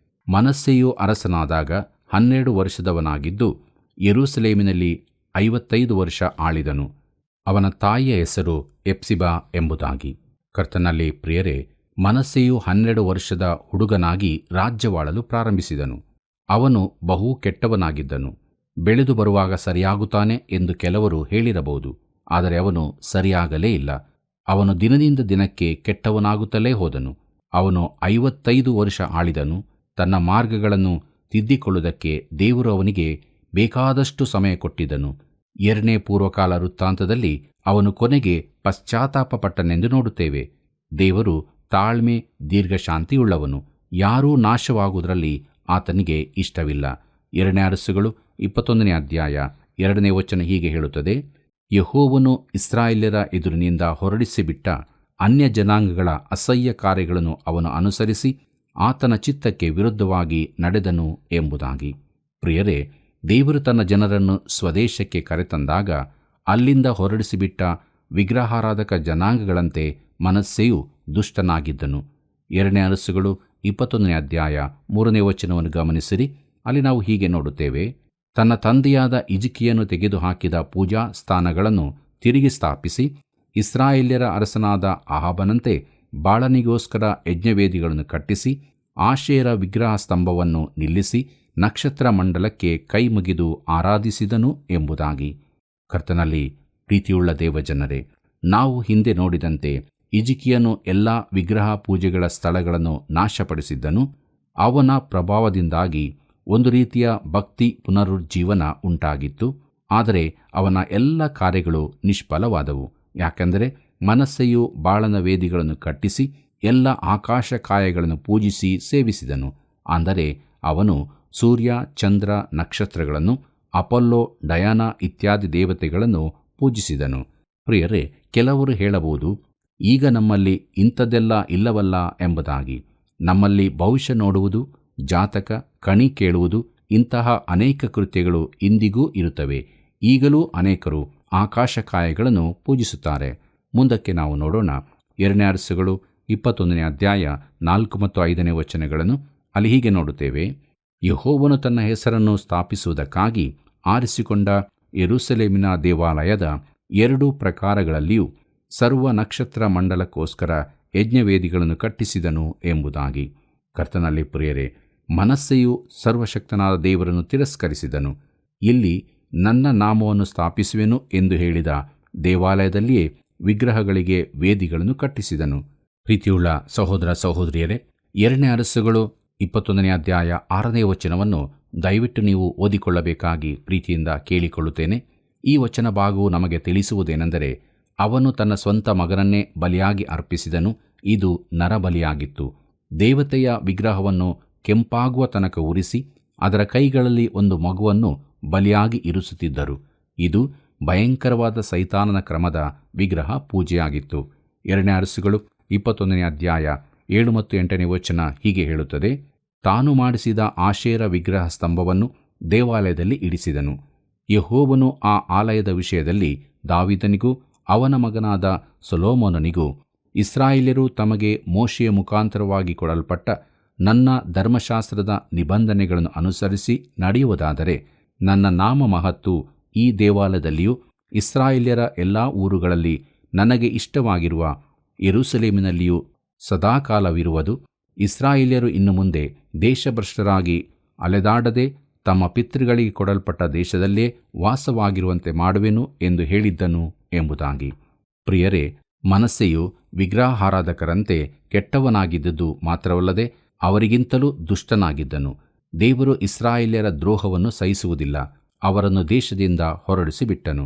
ಮನಸ್ಸೆಯು ಅರಸನಾದಾಗ 12 ವರ್ಷದವನಾಗಿದ್ದು ಯೆರೂಸಲೇಮಿನಲ್ಲಿ 55 ವರ್ಷ ಆಳಿದನು. ಅವನ ತಾಯಿಯ ಹೆಸರು ಎಪ್ಸಿಬಾ ಎಂಬುದಾಗಿ. ಕರ್ತನಲ್ಲಿ ಪ್ರಿಯರೇ, ಮನಸ್ಸೆಯು 12 ವರ್ಷದ ಹುಡುಗನಾಗಿ ರಾಜ್ಯವಾಳಲು ಪ್ರಾರಂಭಿಸಿದನು. ಅವನು ಬಹು ಕೆಟ್ಟವನಾಗಿದ್ದನು. ಬೆಳೆದು ಬರುವಾಗ ಸರಿಯಾಗುತ್ತಾನೆ ಎಂದು ಕೆಲವರು ಹೇಳಿರಬಹುದು. ಆದರೆ ಅವನು ಸರಿಯಾಗಲೇ ಇಲ್ಲ. ಅವನು ದಿನದಿಂದ ದಿನಕ್ಕೆ ಕೆಟ್ಟವನಾಗುತ್ತಲೇ ಹೋದನು. ಅವನು 55 ವರ್ಷ ಆಳಿದನು. ತನ್ನ ಮಾರ್ಗಗಳನ್ನು ತಿದ್ದಿಕೊಳ್ಳುವುದಕ್ಕೆ ದೇವರು ಅವನಿಗೆ ಬೇಕಾದಷ್ಟು ಸಮಯ ಕೊಟ್ಟಿದ್ದನು. 2ನೇ ಪೂರ್ವಕಾಲ ವೃತ್ತಾಂತದಲ್ಲಿ ಅವನು ಕೊನೆಗೆ ಪಶ್ಚಾತ್ತಾಪಪಟ್ಟನೆಂದು ನೋಡುತ್ತೇವೆ. ದೇವರು ತಾಳ್ಮೆ ದೀರ್ಘಶಾಂತಿಯುಳ್ಳವನು. ಯಾರೂ ನಾಶವಾಗುವುದರಲ್ಲಿ ಆತನಿಗೆ ಇಷ್ಟವಿಲ್ಲ. 2ನೇ ಅರಸುಗಳು 21ನೇ ಅಧ್ಯಾಯ 2ನೇ ವಚನ ಹೀಗೆ ಹೇಳುತ್ತದೆ. ಯೆಹೋವನು ಇಸ್ರಾಯೇಲ್ಯರ ಎದುರಿನಿಂದ ಹೊರಡಿಸಿಬಿಟ್ಟ ಅನ್ಯ ಜನಾಂಗಗಳ ಅಸಹ್ಯ ಕಾರ್ಯಗಳನ್ನು ಅವನು ಅನುಸರಿಸಿ ಆತನ ಚಿತ್ತಕ್ಕೆ ವಿರುದ್ಧವಾಗಿ ನಡೆದನು ಎಂಬುದಾಗಿ. ಪ್ರಿಯರೇ, ದೇವರು ತನ್ನ ಜನರನ್ನು ಸ್ವದೇಶಕ್ಕೆ ಕರೆತಂದಾಗ ಅಲ್ಲಿಂದ ಹೊರಡಿಸಿಬಿಟ್ಟ ವಿಗ್ರಹಾರಾಧಕ ಜನಾಂಗಗಳಂತೆ ಮನಸ್ಸೆಯು ದುಷ್ಟನಾಗಿದ್ದನು. 2ನೇ ಅರಸುಗಳು 21ನೇ ಅಧ್ಯಾಯ 3ನೇ ವಚನವನ್ನು ಗಮನಿಸಿರಿ. ಅಲ್ಲಿ ನಾವು ಹೀಗೆ ನೋಡುತ್ತೇವೆ, ತನ್ನ ತಂದೆಯಾದ ಹಿಜ್ಕೀಯನು ತೆಗೆದುಹಾಕಿದ ಪೂಜಾ ಸ್ಥಾನಗಳನ್ನು ತಿರುಗಿ ಸ್ಥಾಪಿಸಿ, ಇಸ್ರಾಯೇಲ್ಯರ ಅರಸನಾದ ಅಹಾಬನಂತೆ ಬಾಳನಿಗೋಸ್ಕರ ಯಜ್ಞವೇದಿಗಳನ್ನು ಕಟ್ಟಿಸಿ, ಆಶೇರ ವಿಗ್ರಹ ಸ್ತಂಭವನ್ನು ನಿಲ್ಲಿಸಿ, ನಕ್ಷತ್ರ ಮಂಡಲಕ್ಕೆ ಕೈ ಮುಗಿದು ಆರಾಧಿಸಿದನು ಎಂಬುದಾಗಿ. ಕರ್ತನಲ್ಲಿ ಪ್ರೀತಿಯುಳ್ಳ ದೇವಜನರೇ, ನಾವು ಹಿಂದೆ ನೋಡಿದಂತೆ ಹಿಜ್ಕೀಯನು ಎಲ್ಲ ವಿಗ್ರಹ ಪೂಜೆಗಳ ಸ್ಥಳಗಳನ್ನು ನಾಶಪಡಿಸಿದ್ದನು. ಅವನ ಪ್ರಭಾವದಿಂದಾಗಿ ಒಂದು ರೀತಿಯ ಭಕ್ತಿ ಪುನರುಜ್ಜೀವನ ಉಂಟಾಗಿತ್ತು. ಆದರೆ ಅವನ ಎಲ್ಲ ಕಾರ್ಯಗಳು ನಿಷ್ಫಲವಾದವು. ಯಾಕೆಂದರೆ ಮನಸ್ಸೆಯು ಬಾಳನ ವೇದಿಗಳನ್ನು ಕಟ್ಟಿಸಿ ಎಲ್ಲ ಆಕಾಶಕಾಯಗಳನ್ನು ಪೂಜಿಸಿ ಸೇವಿಸಿದನು. ಅಂದರೆ ಅವನು ಸೂರ್ಯ, ಚಂದ್ರ, ನಕ್ಷತ್ರಗಳನ್ನು, ಅಪೊಲ್ಲೋ, ಡಯಾನ ಇತ್ಯಾದಿ ದೇವತೆಗಳನ್ನು ಪೂಜಿಸಿದನು. ಪ್ರಿಯರೇ, ಕೆಲವರು ಹೇಳಬಹುದು, ಈಗ ನಮ್ಮಲ್ಲಿ ಇಂಥದ್ದೆಲ್ಲ ಇಲ್ಲವಲ್ಲ ಎಂಬುದಾಗಿ. ನಮ್ಮಲ್ಲಿ ಭವಿಷ್ಯ ನೋಡುವುದು, ಜಾತಕ, ಕಣಿ ಕೇಳುವುದು, ಇಂತಹ ಅನೇಕ ಕೃತ್ಯಗಳು ಇಂದಿಗೂ ಇರುತ್ತವೆ. ಈಗಲೂ ಅನೇಕರು ಆಕಾಶಕಾಯಗಳನ್ನು ಪೂಜಿಸುತ್ತಾರೆ. ಮುಂದಕ್ಕೆ ನಾವು ನೋಡೋಣ. 2ನೇ ಅರಸುಗಳು 21ನೇ ಅಧ್ಯಾಯ 4 ಮತ್ತು 5ನೇ ವಚನಗಳನ್ನು. ಅಲ್ಲಿ ಹೀಗೆ ನೋಡುತ್ತೇವೆ, ಯೆಹೋವನು ತನ್ನ ಹೆಸರನ್ನು ಸ್ಥಾಪಿಸುವುದಕ್ಕಾಗಿ ಆರಿಸಿಕೊಂಡ ಯೆರೂಸಲೇಮಿನ ದೇವಾಲಯದ 2 ಪ್ರಾಕಾರಗಳಲ್ಲಿಯೂ ಸರ್ವ ನಕ್ಷತ್ರ ಮಂಡಲಕ್ಕೋಸ್ಕರ ಯಜ್ಞವೇದಿಗಳನ್ನು ಕಟ್ಟಿಸಿದನು ಎಂಬುದಾಗಿ. ಕರ್ತನಲ್ಲಿ ಪ್ರಿಯರೇ, ಮನಸ್ಸೆಯು ಸರ್ವಶಕ್ತನಾದ ದೇವರನ್ನು ತಿರಸ್ಕರಿಸಿದನು. ಇಲ್ಲಿ ನನ್ನ ನಾಮವನ್ನು ಸ್ಥಾಪಿಸುವೆನು ಎಂದು ಹೇಳಿದ ದೇವಾಲಯದಲ್ಲಿಯೇ ವಿಗ್ರಹಗಳಿಗೆ ವೇದಿಗಳನ್ನು ಕಟ್ಟಿಸಿದನು. ಪ್ರೀತಿಯುಳ್ಳ ಸಹೋದರ ಸಹೋದರಿಯರೇ, 2ನೇ ಅರಸುಗಳು 21ನೇ ಅಧ್ಯಾಯ 6ನೇ ವಚನವನ್ನು ದಯವಿಟ್ಟು ನೀವು ಓದಿಕೊಳ್ಳಬೇಕಾಗಿ ಪ್ರೀತಿಯಿಂದ ಕೇಳಿಕೊಳ್ಳುತ್ತೇನೆ. ಈ ವಚನ ಭಾಗವು ನಮಗೆ ತಿಳಿಸುವುದೇನೆಂದರೆ, ಅವನು ತನ್ನ ಸ್ವಂತ ಮಗನನ್ನೇ ಬಲಿಯಾಗಿ ಅರ್ಪಿಸಿದನು. ಇದು ನರಬಲಿಯಾಗಿತ್ತು. ದೇವತೆಯ ವಿಗ್ರಹವನ್ನು ಕೆಂಪಾಗುವ ತನಕ ಉರಿಸಿ ಅದರ ಕೈಗಳಲ್ಲಿ ಒಂದು ಮಗುವನ್ನು ಬಲಿಯಾಗಿ ಇರಿಸುತ್ತಿದ್ದರು. ಇದು ಭಯಂಕರವಾದ ಸೈತಾನನ ಕ್ರಮದ ವಿಗ್ರಹ ಪೂಜೆಯಾಗಿತ್ತು. 2ನೇ ಅರಸುಗಳು 21ನೇ ಅಧ್ಯಾಯ 7 ಮತ್ತು 8ನೇ ವಚನ ಹೀಗೆ ಹೇಳುತ್ತದೆ, ತಾನು ಮಾಡಿಸಿದ ಆಶೇರ ವಿಗ್ರಹ ಸ್ತಂಭವನ್ನು ದೇವಾಲಯದಲ್ಲಿ ಇಡಿಸಿದನು. ಯೆಹೋವನು ಆ ಆಲಯದ ವಿಷಯದಲ್ಲಿ ದಾವೀದನಿಗೂ ಅವನ ಮಗನಾದ ಸೊಲೊಮೋನನಿಗೂ, ಇಸ್ರಾಯೇಲ್ಯರು ತಮಗೆ ಮೋಶೆಯ ಮುಖಾಂತರವಾಗಿ ಕೊಡಲ್ಪಟ್ಟ ನನ್ನ ಧರ್ಮಶಾಸ್ತ್ರದ ನಿಬಂಧನೆಗಳನ್ನು ಅನುಸರಿಸಿ ನಡೆಯುವುದಾದರೆ ನನ್ನ ನಾಮ ಮಹತ್ತು ಈ ದೇವಾಲಯದಲ್ಲಿಯೂ ಇಸ್ರಾಯೇಲ್ಯರ ಎಲ್ಲ ಊರುಗಳಲ್ಲಿ ನನಗೆ ಇಷ್ಟವಾಗಿರುವ ಯೆರೂಸಲೇಮಿನಲ್ಲಿಯೂ ಸದಾಕಾಲವಿರುವುದು. ಇಸ್ರಾಯೇಲ್ಯರು ಇನ್ನು ಮುಂದೆ ದೇಶಭ್ರಷ್ಟರಾಗಿ ಅಲೆದಾಡದೆ ತಮ್ಮ ಪಿತೃಗಳಿಗೆ ಕೊಡಲ್ಪಟ್ಟ ದೇಶದಲ್ಲೇ ವಾಸವಾಗಿರುವಂತೆ ಮಾಡುವೆನು ಎಂದು ಹೇಳಿದ್ದನು ಎಂಬುದಾಗಿ. ಪ್ರಿಯರೇ, ಮನಸ್ಸೆಯು ವಿಗ್ರಹಾರಾಧಕರಂತೆ ಕೆಟ್ಟವನಾಗಿದ್ದುದು ಮಾತ್ರವಲ್ಲದೆ ಅವರಿಗಿಂತಲೂ ದುಷ್ಟನಾಗಿದ್ದನು. ದೇವರು ಇಸ್ರಾಯೇಲ್ಯರ ದ್ರೋಹವನ್ನು ಸಹಿಸುವುದಿಲ್ಲ. ಅವರನ್ನು ದೇಶದಿಂದ ಹೊರಡಿಸಿಬಿಟ್ಟನು.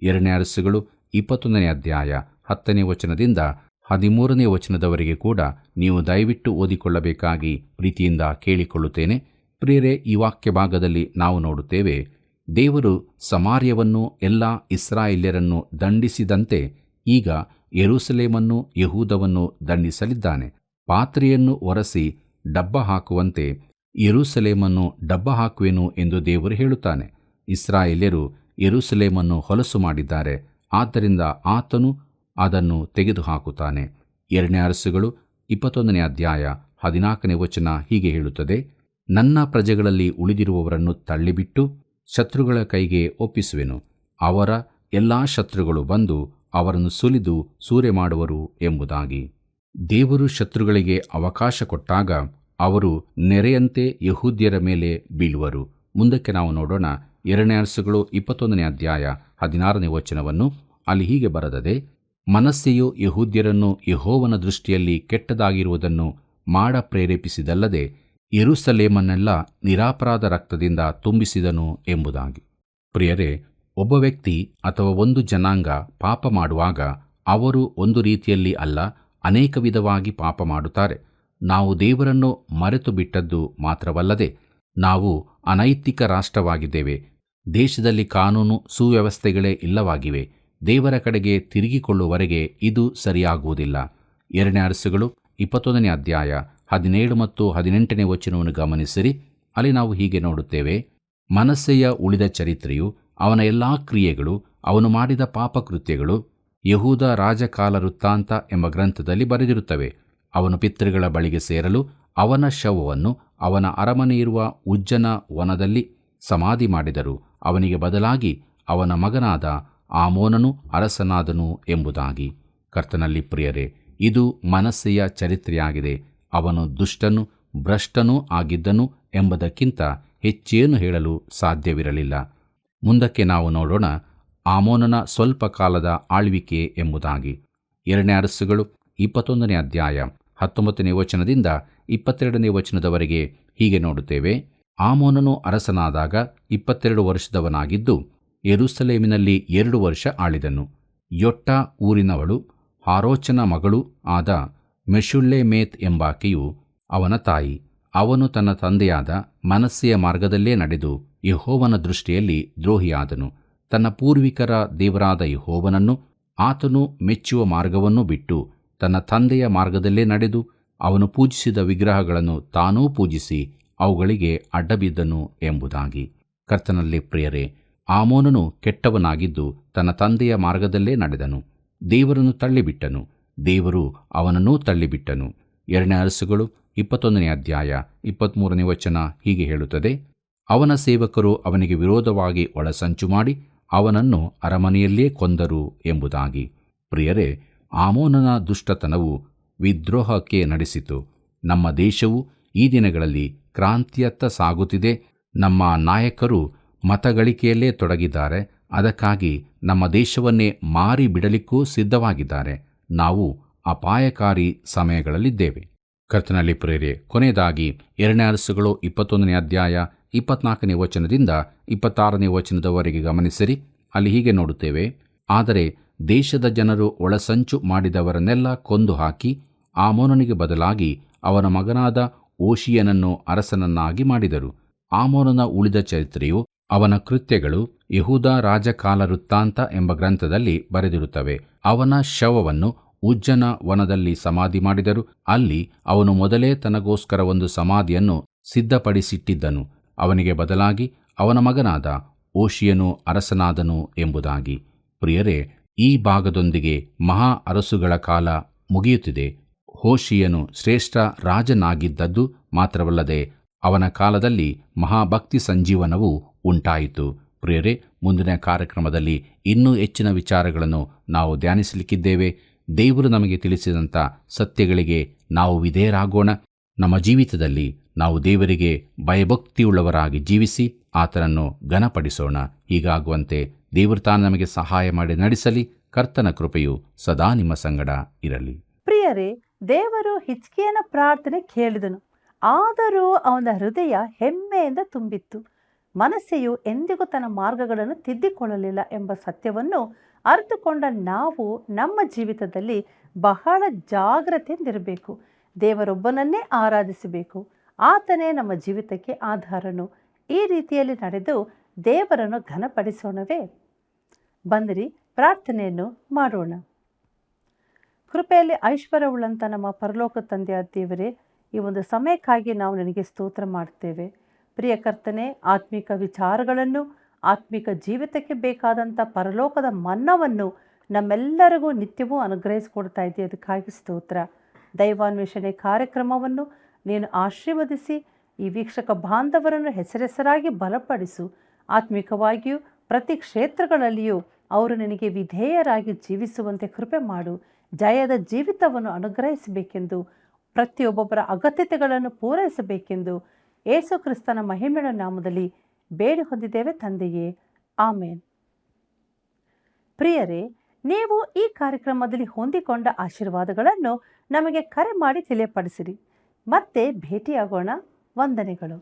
2ನೇ ಅರಸುಗಳು 21ನೇ ಅಧ್ಯಾಯ 10ನೇ ವಚನದಿಂದ 13ನೇ ವಚನದವರೆಗೆ ಕೂಡ ನೀವು ದಯವಿಟ್ಟು ಓದಿಕೊಳ್ಳಬೇಕಾಗಿ ಪ್ರೀತಿಯಿಂದ ಕೇಳಿಕೊಳ್ಳುತ್ತೇನೆ. ಪ್ರಿಯರೇ, ಈ ವಾಕ್ಯ ಭಾಗದಲ್ಲಿ ನಾವು ನೋಡುತ್ತೇವೆ, ದೇವರು ಸಮಾರ್ಯವನ್ನು ಎಲ್ಲ ಇಸ್ರಾಯೇಲ್ಯರನ್ನು ದಂಡಿಸಿದಂತೆ ಈಗ ಯೆರೂಸಲೇಮನ್ನು ಯೆಹೂದವನ್ನು ದಂಡಿಸಲಿದ್ದಾನೆ. ಪಾತ್ರೆಯನ್ನು ಒರೆಸಿ ಡಬ್ಬ ಹಾಕುವಂತೆ ಯೆರೂಸಲೇಮನ್ನು ಡಬ್ಬ ಹಾಕುವೆನು ಎಂದು ದೇವರು ಹೇಳುತ್ತಾನೆ. ಇಸ್ರಾಯೇಲ್ಯರು ಯೆರೂಸಲೇಮನ್ನು ಹೊಲಸು ಮಾಡಿದ್ದಾರೆ. ಆದ್ದರಿಂದ ಆತನು ಅದನ್ನು ತೆಗೆದುಹಾಕುತ್ತಾನೆ. 2ನೇ ಅರಸುಗಳು 21ನೇ ಅಧ್ಯಾಯ 14ನೇ ವಚನ ಹೀಗೆ ಹೇಳುತ್ತದೆ, ನನ್ನ ಪ್ರಜೆಗಳಲ್ಲಿ ಉಳಿದಿರುವವರನ್ನು ತಳ್ಳಿಬಿಟ್ಟು ಶತ್ರುಗಳ ಕೈಗೆ ಒಪ್ಪಿಸುವೆನು. ಅವರ ಎಲ್ಲ ಶತ್ರುಗಳು ಬಂದು ಅವರನ್ನು ಸುಲಿದು ಸೂರೆ ಮಾಡುವರು ಎಂಬುದಾಗಿ. ದೇವರು ಶತ್ರುಗಳಿಗೆ ಅವಕಾಶ ಕೊಟ್ಟಾಗ ಅವರು ನೆರೆಯಂತೆ ಯೆಹೂದ್ಯರ ಮೇಲೆ ಬೀಳುವರು. ಮುಂದಕ್ಕೆ ನಾವು ನೋಡೋಣ. 2ನೇ ಅರಸುಗಳು 21ನೇ ಅಧ್ಯಾಯ 16ನೇ ವಚನವನ್ನು. ಅಲ್ಲಿ ಹೀಗೆ ಬರೆದದೆ, ಮನಸ್ಸೆಯು ಯೆಹೂದ್ಯರನ್ನು ಯೆಹೋವನ ದೃಷ್ಟಿಯಲ್ಲಿ ಕೆಟ್ಟದಾಗಿರುವುದನ್ನು ಮಾಡ ಪ್ರೇರೇಪಿಸಿದಲ್ಲದೆ ಯೆರೂಸಲೇಮನ್ನೆಲ್ಲ ನಿರಾಪರಾಧ ರಕ್ತದಿಂದ ತುಂಬಿಸಿದನು ಎಂಬುದಾಗಿ. ಪ್ರಿಯರೇ, ಒಬ್ಬ ವ್ಯಕ್ತಿ ಅಥವಾ ಒಂದು ಜನಾಂಗ ಪಾಪ ಮಾಡುವಾಗ ಅವರು ಒಂದು ರೀತಿಯಲ್ಲಿ ಅಲ್ಲ, ಅನೇಕ ವಿಧವಾಗಿ ಪಾಪ ಮಾಡುತ್ತಾರೆ. ನಾವು ದೇವರನ್ನು ಮರೆತು ಬಿಟ್ಟದ್ದು ಮಾತ್ರವಲ್ಲದೆ ನಾವು ಅನೈತಿಕ ರಾಷ್ಟ್ರವಾಗಿದ್ದೇವೆ. ದೇಶದಲ್ಲಿ ಕಾನೂನು ಸುವ್ಯವಸ್ಥೆಗಳೇ ಇಲ್ಲವಾಗಿವೆ. ದೇವರ ಕಡೆಗೆ ತಿರುಗಿಕೊಳ್ಳುವವರೆಗೆ ಇದು ಸರಿಯಾಗುವುದಿಲ್ಲ. 2ನೇ ಅರಸುಗಳು 21ನೇ ಅಧ್ಯಾಯ 17 ಮತ್ತು 18ನೇ ವಚನವನ್ನು ಗಮನಿಸಿರಿ. ಅಲ್ಲಿ ನಾವು ಹೀಗೆ ನೋಡುತ್ತೇವೆ, ಮನಸ್ಸೆಯ ಉಳಿದ ಚರಿತ್ರೆಯು, ಅವನ ಎಲ್ಲಾ ಕ್ರಿಯೆಗಳು, ಅವನು ಮಾಡಿದ ಪಾಪಕೃತ್ಯಗಳು ಯಹೂದ ರಾಜಕಾಲ ವೃತ್ತಾಂತ ಎಂಬ ಗ್ರಂಥದಲ್ಲಿ ಬರೆದಿರುತ್ತವೆ. ಅವನು ಪಿತೃಗಳ ಬಳಿಗೆ ಸೇರಲು ಅವನ ಶವವನ್ನು ಅವನ ಅರಮನೆಯಿರುವ ಉಜ್ಜನ ವನದಲ್ಲಿ ಸಮಾಧಿ ಮಾಡಿದರು. ಅವನಿಗೆ ಬದಲಾಗಿ ಅವನ ಮಗನಾದ ಆಮೋನನು ಅರಸನಾದನು ಎಂಬುದಾಗಿ. ಕರ್ತನಲ್ಲಿ ಪ್ರಿಯರೇ, ಇದು ಮನಸ್ಸೆಯ ಚರಿತ್ರೆಯಾಗಿದೆ. ಅವನು ದುಷ್ಟನೂ ಭ್ರಷ್ಟನೂ ಆಗಿದ್ದನು ಎಂಬುದಕ್ಕಿಂತ ಹೆಚ್ಚೇನು ಹೇಳಲು ಸಾಧ್ಯವಿರಲಿಲ್ಲ. ಮುಂದಕ್ಕೆ ನಾವು ನೋಡೋಣ ಆಮೋನನ ಸ್ವಲ್ಪ ಕಾಲದ ಆಳ್ವಿಕೆ ಎಂಬುದಾಗಿ. 2 ಅರಸುಗಳು 21ನೇ ಅಧ್ಯಾಯ 19ನೇ ವಚನದಿಂದ 22ನೇ ವಚನದವರೆಗೆ ಹೀಗೆ ನೋಡುತ್ತೇವೆ. ಆಮೋನನು ಅರಸನಾದಾಗ 22 ವರ್ಷದವನಾಗಿದ್ದು ಯೆರೂಸಲೇಮಿನಲ್ಲಿ 2 ವರ್ಷ ಆಳಿದನು. ಯೊಟ್ಟ ಊರಿನವಳು ಹಾರೋಚನ ಮಗಳೂ ಆದ ಮೆಷುಲ್ಲೆಮೇತ್ ಎಂಬಾಕೆಯು ಅವನ ತಾಯಿ. ಅವನು ತನ್ನ ತಂದೆಯಾದ ಮನಸ್ಸೆಯ ಮಾರ್ಗದಲ್ಲೇ ನಡೆದು ಯೆಹೋವನ ದೃಷ್ಟಿಯಲ್ಲಿ ದ್ರೋಹಿಯಾದನು. ತನ್ನ ಪೂರ್ವಿಕರ ದೇವರಾದ ಯೆಹೋವನನ್ನು, ಆತನು ಮೆಚ್ಚುವ ಮಾರ್ಗವನ್ನು ಬಿಟ್ಟು ತನ್ನ ತಂದೆಯ ಮಾರ್ಗದಲ್ಲೇ ನಡೆದು ಅವನು ಪೂಜಿಸಿದ ವಿಗ್ರಹಗಳನ್ನು ತಾನೂ ಪೂಜಿಸಿ ಅವುಗಳಿಗೆ ಅಡ್ಡಬಿದ್ದನು ಎಂಬುದಾಗಿ. ಕರ್ತನಲ್ಲಿ ಪ್ರಿಯರೇ, ಆಮೋನನು ಕೆಟ್ಟವನಾಗಿದ್ದು ತನ್ನ ತಂದೆಯ ಮಾರ್ಗದಲ್ಲೇ ನಡೆದನು. ದೇವರನ್ನು ತಳ್ಳಿಬಿಟ್ಟನು, ದೇವರು ಅವನನ್ನೂ ತಳ್ಳಿಬಿಟ್ಟನು. 2 ಅರಸುಗಳು 21ನೇ ಅಧ್ಯಾಯ 23ನೇ ವಚನ ಹೀಗೆ ಹೇಳುತ್ತದೆ. ಅವನ ಸೇವಕರು ಅವನಿಗೆ ವಿರೋಧವಾಗಿ ಒಳಸಂಚು ಮಾಡಿ ಅವನನ್ನು ಅರಮನೆಯಲ್ಲೇ ಕೊಂದರು ಎಂಬುದಾಗಿ. ಪ್ರಿಯರೇ, ಆಮೋನನ ದುಷ್ಟತನವು ವಿದ್ರೋಹಕ್ಕೆ ನಡೆಸಿತು. ನಮ್ಮ ದೇಶವು ಈ ದಿನಗಳಲ್ಲಿ ಕ್ರಾಂತಿಯತ್ತ ಸಾಗುತ್ತಿದೆ. ನಮ್ಮ ನಾಯಕರು ಮತಗಳಿಕೆಯಲ್ಲೇ ತೊಡಗಿದ್ದಾರೆ. ಅದಕ್ಕಾಗಿ ನಮ್ಮ ದೇಶವನ್ನೇ ಮಾರಿ ಬಿಡಲಿಕ್ಕೂ ಸಿದ್ಧವಾಗಿದ್ದಾರೆ. ನಾವು ಅಪಾಯಕಾರಿ ಸಮಯಗಳಲ್ಲಿದ್ದೇವೆ. ಕರ್ತನಲ್ಲಿ ಪ್ರಿಯರೇ, ಕೊನೆಯದಾಗಿ 2 ಅರಸುಗಳು 21ನೇ ಅಧ್ಯಾಯ 24ನೇ ವಚನದಿಂದ 26ನೇ ವಚನದವರೆಗೆ ಗಮನಿಸಿರಿ. ಅಲ್ಲಿ ಹೀಗೆ ನೋಡುತ್ತೇವೆ. ಆದರೆ ದೇಶದ ಜನರು ಒಳಸಂಚು ಮಾಡಿದವರನ್ನೆಲ್ಲ ಕೊಂದು ಹಾಕಿ ಆಮೋನನಿಗೆ ಬದಲಾಗಿ ಅವನ ಮಗನಾದ ಓಷಿಯನನ್ನು ಅರಸನನ್ನಾಗಿ ಮಾಡಿದರು. ಆಮೋನನ ಉಳಿದ ಚರಿತ್ರೆಯು, ಅವನ ಕೃತ್ಯಗಳು ಯೆಹೂದ ರಾಜಕಾಲ ವೃತ್ತಾಂತ ಎಂಬ ಗ್ರಂಥದಲ್ಲಿ ಬರೆದಿರುತ್ತವೆ. ಅವನ ಶವವನ್ನು ಉಜ್ಜನ ವನದಲ್ಲಿ ಸಮಾಧಿ ಮಾಡಿದರು. ಅಲ್ಲಿ ಅವನು ಮೊದಲೇ ತನಗೋಸ್ಕರ ಒಂದು ಸಮಾಧಿಯನ್ನು ಸಿದ್ಧಪಡಿಸಿಟ್ಟಿದ್ದನು. ಅವನಿಗೆ ಬದಲಾಗಿ ಅವನ ಮಗನಾದ ಓಷಿಯನು ಅರಸನಾದನು ಎಂಬುದಾಗಿ. ಪ್ರಿಯರೇ, ಈ ಭಾಗದೊಂದಿಗೆ ಮಹಾ ಅರಸುಗಳ ಕಾಲ ಮುಗಿಯುತ್ತಿದೆ. ಹೋಷಿಯನು ಶ್ರೇಷ್ಠ ರಾಜನಾಗಿದ್ದದ್ದು ಮಾತ್ರವಲ್ಲದೆ ಅವನ ಕಾಲದಲ್ಲಿ ಮಹಾಭಕ್ತಿ ಸಂಜೀವನವೂ ಉಂಟಾಯಿತು. ಪ್ರಿಯರೇ, ಮುಂದಿನ ಕಾರ್ಯಕ್ರಮದಲ್ಲಿ ಇನ್ನೂ ಹೆಚ್ಚಿನ ವಿಚಾರಗಳನ್ನು ನಾವು ಧ್ಯಾನಿಸಲಿಕ್ಕಿದ್ದೇವೆ. ದೇವರು ನಮಗೆ ತಿಳಿಸಿದಂಥ ಸತ್ಯಗಳಿಗೆ ನಾವು ವಿಧೇಯರಾಗೋಣ. ನಮ್ಮ ಜೀವಿತದಲ್ಲಿ ನಾವು ದೇವರಿಗೆ ಭಯಭಕ್ತಿಯುಳ್ಳವರಾಗಿ ಜೀವಿಸಿ ಆತನನ್ನು ಘನಪಡಿಸೋಣ. ಹೀಗಾಗುವಂತೆ ದೇವರು ತಾನು ನಮಗೆ ಸಹಾಯ ಮಾಡಿ ನಡೆಸಲಿ. ಕರ್ತನ ಕೃಪೆಯು ಸದಾ ನಿಮ್ಮ ಸಂಗಡ ಇರಲಿ. ಪ್ರಿಯರೇ, ದೇವರು ಹಿಜ್ಕೀಯನ ಪ್ರಾರ್ಥನೆ ಕೇಳಿದನು. ಆದರೂ ಅವನ ಹೃದಯ ಹೆಮ್ಮೆಯಿಂದ ತುಂಬಿತ್ತು. ಮನಸ್ಸೆಯು ಎಂದಿಗೂ ತನ್ನ ಮಾರ್ಗಗಳನ್ನು ತಿದ್ದಿಕೊಳ್ಳಲಿಲ್ಲ ಎಂಬ ಸತ್ಯವನ್ನು ಅರಿತುಕೊಂಡ ನಾವು ನಮ್ಮ ಜೀವಿತದಲ್ಲಿ ಬಹಳ ಜಾಗ್ರತೆಯಿಂದಿರಬೇಕು. ದೇವರೊಬ್ಬನನ್ನೇ ಆರಾಧಿಸಬೇಕು. ಆತನೇ ನಮ್ಮ ಜೀವಿತಕ್ಕೆ ಆಧಾರನು. ಈ ರೀತಿಯಲ್ಲಿ ನಡೆದು ದೇವರನ್ನು ಘನಪಡಿಸೋಣವೇ? ಬಂದಿರಿ, ಪ್ರಾರ್ಥನೆಯನ್ನು ಮಾಡೋಣ. ಕೃಪೆಯಲ್ಲಿ ಐಶ್ವರ್ಯವುಳ್ಳಂಥ ನಮ್ಮ ಪರಲೋಕ ತಂದೆಯ ದೇವರೇ, ಈ ಒಂದು ಸಮಯಕ್ಕಾಗಿ ನಾವು ನಿನಗೆ ಸ್ತೋತ್ರ ಮಾಡ್ತೇವೆ. ಪ್ರಿಯ ಕರ್ತನೆ, ಆತ್ಮಿಕ ವಿಚಾರಗಳನ್ನು, ಆತ್ಮಿಕ ಜೀವಿತಕ್ಕೆ ಬೇಕಾದಂಥ ಪರಲೋಕದ ಮನ್ನವನ್ನು ನಮ್ಮೆಲ್ಲರಿಗೂ ನಿತ್ಯವೂ ಅನುಗ್ರಹಿಸಿಕೊಡ್ತಾ ಇದ್ದೀವಿ. ಅದಕ್ಕಾಗಿ ಸ್ತೋತ್ರ. ದೈವಾನ್ವೇಷಣೆ ಕಾರ್ಯಕ್ರಮವನ್ನು ನೀನು ಆಶೀರ್ವದಿಸಿ ಈ ವೀಕ್ಷಕ ಬಾಂಧವರನ್ನು ಹೆಸರಾಗಿ ಬಲಪಡಿಸು. ಆತ್ಮಿಕವಾಗಿಯೂ ಪ್ರತಿ ಕ್ಷೇತ್ರಗಳಲ್ಲಿಯೂ ಅವರು ನಿನಗೆ ವಿಧೇಯರಾಗಿ ಜೀವಿಸುವಂತೆ ಕೃಪೆ ಮಾಡು. ಜಯದ ಜೀವಿತವನ್ನು ಅನುಗ್ರಹಿಸಬೇಕೆಂದು, ಪ್ರತಿಯೊಬ್ಬೊಬ್ಬರ ಅಗತ್ಯತೆಗಳನ್ನು ಪೂರೈಸಬೇಕೆಂದು ಯೇಸು ಕ್ರಿಸ್ತನ ಮಹಿಮೆಯ ನಾಮದಲ್ಲಿ ಬೇಡಿ ಹೊಂದಿದ್ದೇವೆ ತಂದೆಯೇ, ಆಮೇನ್. ಪ್ರಿಯರೇ, ನೀವು ಈ ಕಾರ್ಯಕ್ರಮದಲ್ಲಿ ಹೊಂದಿಕೊಂಡ ಆಶೀರ್ವಾದಗಳನ್ನು ನಮಗೆ ಕರೆ ಮಾಡಿ ತಿಳಿಯಪಡಿಸಿರಿ. ಮತ್ತೆ ಭೇಟಿಯಾಗೋಣ. ವಂದನೆಗಳು.